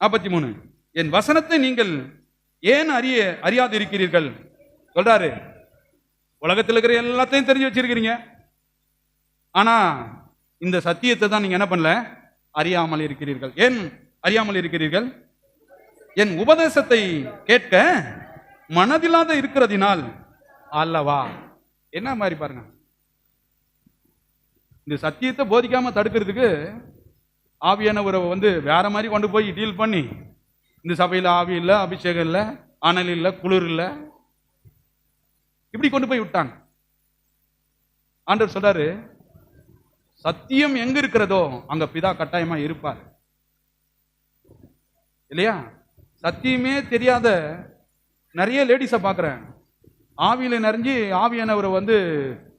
43. என் வசனத்தை நீங்கள் ஏன் அறியாது இருக்கிறீர்கள் சொல்றாரு. உலகத்தில் இருக்கிற எல்லாத்தையும் தெரிஞ்சு வச்சிருக்கிறீங்க, ஆனா இந்த சத்தியத்தை தான் நீங்க என்ன பண்ணல, அறியாமல் இருக்கிறீர்கள். ஏன் அறியாமல் இருக்கிறீர்கள்? என் உபதேசத்தை கேட்க மனதில்லாத இருக்கிறதினால் அல்லவா. என்ன மாதிரி பாருங்க, இந்த சத்தியத்தை போதிக்காம தடுக்கிறதுக்கு ஆவியானவரை வேற மாதிரி கொண்டு போய் டீல் பண்ணி, இந்த சபையில் ஆவி இல்லை, அபிஷேகம் இல்லை, அனல் இல்லை, குளிர் இல்லை, இப்படி கொண்டு போய் விட்டாங்க. ஆண்டவர் சொல்றாரு, சத்தியம் எங்க இருக்கிறதோ அங்க பிதா கட்டாயமா இருப்பார். இல்லையா? சத்தியமே தெரியாத நிறைய லேடிஸை பார்க்குறேன், ஆவியில நிறைஞ்சி ஆவியானவரை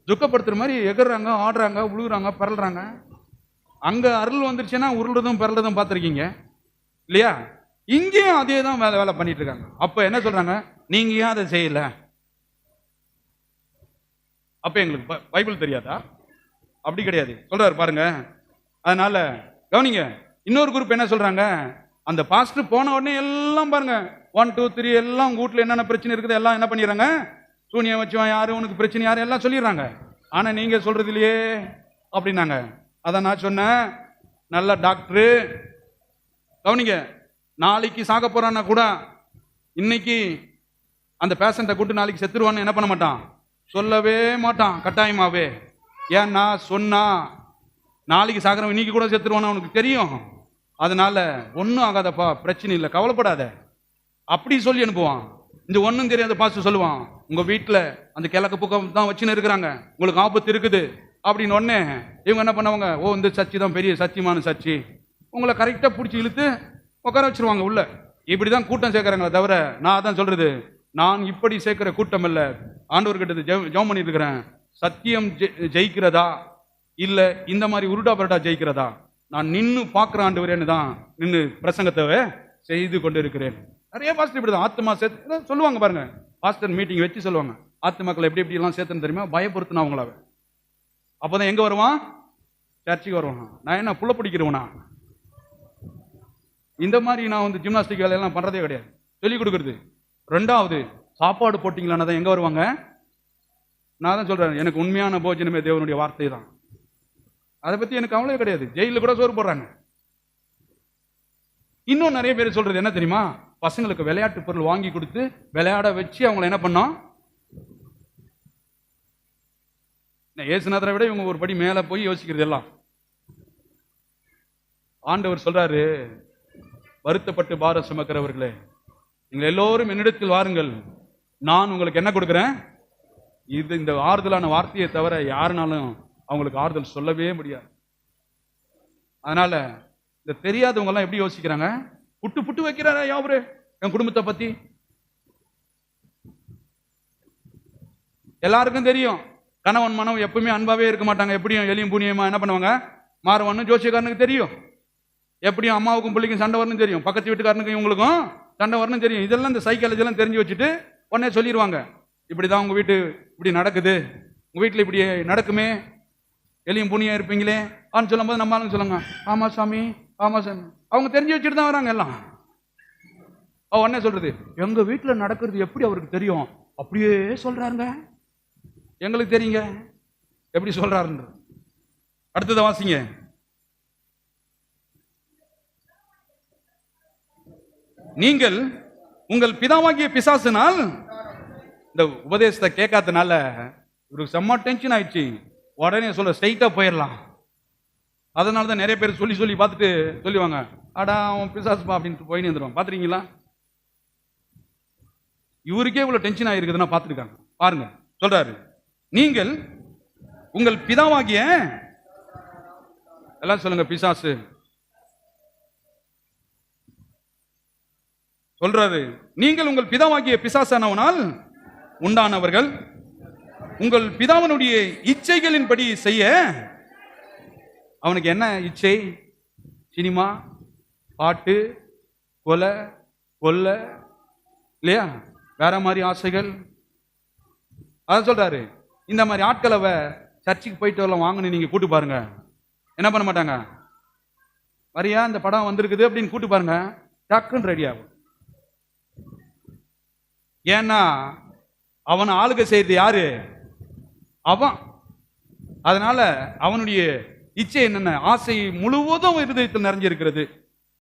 துக்கப்படுத்துற மாதிரி எகுறாங்க, ஆடுறாங்க, உழுகுறாங்க, பரல்றாங்க. அங்க அருள் வந்துருச்சுன்னா உருளுதும் பரல்றதும் பார்த்துருக்கீங்க இல்லையா? இங்கேயும் அதே தான் வேலை பண்ணிட்டு இருக்காங்க. அப்ப என்ன சொல்றாங்க, நீங்க ஏன் அதை செய்யல? அப்ப எங்களுக்கு பைபிள் தெரியாதா? அப்படி கிடையாது சொல்றாரு பாருங்க. அதனால கவனிங்க, இன்னொரு குரூப் என்ன சொல்றாங்க, அந்த பாஸ்டர் போன உடனே எல்லாம் பாருங்க 1 2 3 எல்லாம் வீட்டுல என்னென்ன பிரச்சனை இருக்குது எல்லாம் என்ன பண்ணிடுறாங்க, சூனியம் வச்சுவான் யாரு, உனக்கு பிரச்சனை யாரு, எல்லாம் சொல்லிடுறாங்க. ஆனா நீங்க சொல்றது இல்லையே அப்படின்னாங்க. அதான் நான் சொன்னேன், நல்ல டாக்டரு கவனிங்க, நாளைக்கு சாக போறான்னா கூட இன்னைக்கு அந்த பேஷண்ட்டை கூட்டு நாளைக்கு செத்துருவான்னு என்ன பண்ண மாட்டான், சொல்லவே மாட்டான் கட்டாயமாவே. ஏன்னா சொன்னா நாளைக்கு சாகிறவன் இன்னைக்கு கூட செத்துருவான்னு அவனுக்கு தெரியும். அதனால ஒன்றும் ஆகாதப்பா, பிரச்சனை இல்லை, கவலைப்படாத, அப்படி சொல்லி அனுப்புவான். இந்த ஒன்றும் தெரியாத பாஸ்டர் சொல்லுவான், உங்க வீட்டில் அந்த கிழக்கு பக்கம் தான் வச்சுன்னு இருக்கிறாங்க, உங்களுக்கு ஆபத்து இருக்குது அப்படின்னு. உடனே இவங்க என்ன பண்ணுவாங்க, ஓ இந்த சர்ச்சை தான் பெரிய சத்தியமான சர்ச்சை, உங்களை கரெக்டாக பிடிச்சி இழுத்து உட்கார வச்சிருவாங்க உள்ள. இப்படிதான் கூட்டம் சேர்க்கிறாங்களே தவிர, நான் அதான் சொல்றது, நான் இப்படி சேர்க்கிற கூட்டம் இல்லை. ஆண்டவர்கிட்ட ஜெபம் பண்ணிட்டு இருக்கிறேன், சத்தியம் ஜெயிக்கிறதா இல்ல இந்த மாதிரி உருடா பரட்டா ஜெயிக்கிறதா, நான் நின்னு பார்க்கிற ஆண்டவரேன்னு தான் நின்று பிரசங்கத்தை செய்து கொண்டு இருக்கிறேன். நிறைய பாஸ்டர் இப்படிதான் ஆத்மா சேர்த்து சொல்லுவாங்க பாருங்க, பாஸ்டர் மீட்டிங் வச்சு சொல்லுவாங்க, ஆத்மாக்களை எப்படி எப்படி எல்லாம் சேர்த்துன்னு தெரியுமா, பயப்படுத்தினா அவங்களாவே. அப்போதான் எங்க வருவான், சர்ச்சுக்கு வருவான். நான் என்ன புள்ள பிடிக்கிறவனா? இந்த மாதிரி நான் ஜிம்னாஸ்டிக் வேலையெல்லாம் பண்றதே கிடையாது, சொல்லிக் கொடுக்குறது. ரெண்டாவது, சாப்பாடு போட்டிங்களான்னா தான் எங்க வருவாங்க. நான் தான் சொல்றேன், எனக்கு உண்மையான போஜனமே தேவனுடைய வார்த்தை தான், அதை பத்தி எனக்கு கவலையே கிடையாது. ஜெயிலில் கூட சோறு போடுறாங்க. இன்னும் நிறைய பேர் சொல்றது என்ன தெரியுமா, பசங்களுக்கு விளையாட்டு பொருள் வாங்கி கொடுத்து விளையாட வச்சு அவங்களை என்ன பண்ணோம். ஏசுநாதரை விட இவங்க ஒரு படி மேல போய் யோசிக்கிறது எல்லாம். ஆண்டவர் சொல்றாரு, வருத்தப்பட்டு பாரம் சுமக்கிறவர்களே நீங்கள் எல்லோரும் என்னிடத்தில் வாருங்கள், நான் உங்களுக்கு என்ன கொடுக்கிறேன். இது இந்த ஆறுதலான வார்த்தையை தவிர யாருனாலும் அவங்களுக்கு ஆறுதல் சொல்லவே முடியாது. அதனால இந்த தெரியாதவங்க எல்லாம் எப்படி யோசிக்கிறாங்க, புட்டு புட்டு வைக்கிறாரா யாவரு என் குடும்பத்தை பத்தி. எல்லாருக்கும் தெரியும், கணவன் மனம் எப்பவுமே அன்பாவே இருக்க மாட்டாங்க, எப்படியும் எலியும் பூனியமா என்ன பண்ணுவாங்க மாறுவான்னு ஜோசியக்காரனுக்கு தெரியும். எப்படியும் அம்மாவுக்கும் பிள்ளைக்கும் சண்டை வரணும் தெரியும், பக்கத்து வீட்டுக்காரனுக்கும் இவங்களுக்கும் சண்டை வரணும் தெரியும். இதெல்லாம் இந்த சைக்காலஜி எல்லாம் தெரிஞ்சு வச்சுட்டு உடனே சொல்லிடுவாங்க, இப்படிதான் உங்க வீட்டு இப்படி நடக்குது, உங்க வீட்டுல இப்படி நடக்குமே, எலியும் புனியா இருப்பீங்களே ஆன்னு சொல்லும் போது நம்ம ஆளுங்க சொல்லுங்க, ஆமா சாமி ஆமா சாமி. அவங்க தெரிஞ்சு வச்சுட்டு தான் வராங்க எல்லாம். அவ உடனே சொல்றது, எங்க வீட்டுல நடக்கிறது எப்படி அவருக்கு தெரியும், அப்படியே சொல்றாருங்க, எங்களுக்கு தெரியுங்க எப்படி சொல்றாருன்ற. அடுத்ததை வாசிங்க. நீங்கள் உங்கள் பிதாவாகிய பிசாசினால், இந்த உபதேசத்தை கேட்காதனால இவருக்கு செம்ம டென்ஷன் ஆயிடுச்சு. உடனே சொல்ல ஸ்ட்ரைட்டா போயிடலாம். அதனால தான் நிறைய பேர் சொல்லி சொல்லி பார்த்துட்டு சொல்லுவாங்க, அடா அவன் பிசாசுப்பா அப்படின்ட்டு போயின்னு வந்துடுவான். பார்த்துருக்கீங்களா? இவருக்கே இவ்வளவு டென்ஷன் ஆயிருக்குதுன்னா பார்த்துருக்காங்க பாருங்க. சொல்றாரு, நீங்கள் உங்கள் பிதாவாகிய, எல்லாம் சொல்லுங்க பிசாசு. சொல்றாரு, நீங்கள் உங்கள் பிதாவாகிய பிசாசானவனால் உண்டானவர்கள், உங்கள் பிதாவனுடைய இச்சைகளின்படி செய்ய. அவனுக்கு என்ன இச்சை? சினிமா, பாட்டு, கொலை, கொல்லை, இல்லையா, வேற மாதிரி ஆசைகள். அதான் சொல்றாரு, இந்த மாதிரி ஆட்களை சர்ச்சுக்கு போயிட்டு வரலாம் வாங்கன்னு நீங்க கூட்டு பாருங்க, என்ன பண்ண மாட்டாங்க. வரியா இந்த படம் வந்திருக்குது அப்படின்னு கூட்டு பாருங்க, டக்குன்னு ரெடி ஆகும். ஏன்னா அவன் ஆளுகை செய்யறது யாரு? அவன். அதனால அவனுடைய இச்சை என்னென்ன, ஆசை முழுவதும் இருதயத்தில் நிறைஞ்சிருக்கிறது.